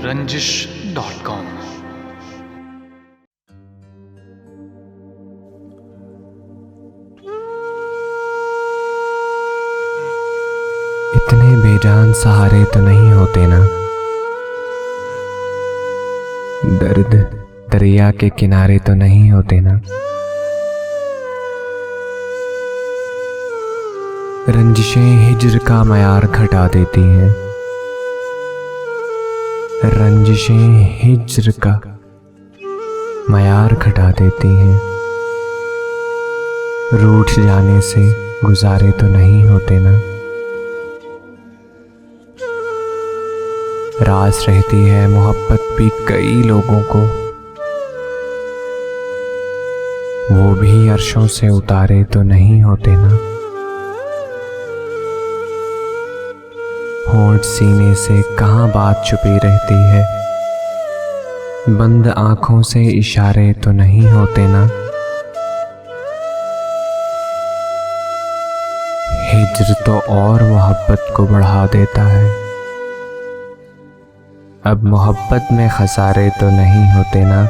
रंजिश.com। इतने बेजान सहारे तो नहीं होते ना। दर्द दरिया के किनारे तो नहीं होते ना। रंजिशें हिज्र का मयार घटा देती हैं। रंजिशें हिज्र का मयार घटा देती हैं। रूठ जाने से गुजारे तो नहीं होते ना। रास रहती है मोहब्बत भी कई लोगों को, वो भी अर्शों से उतारे तो नहीं होते ना। होंठ सीने से कहाँ बात छुपी रहती है, बंद आंखों से इशारे तो नहीं होते ना। हिज्र तो और मोहब्बत को बढ़ा देता है, अब मोहब्बत में खसारे तो नहीं होते ना।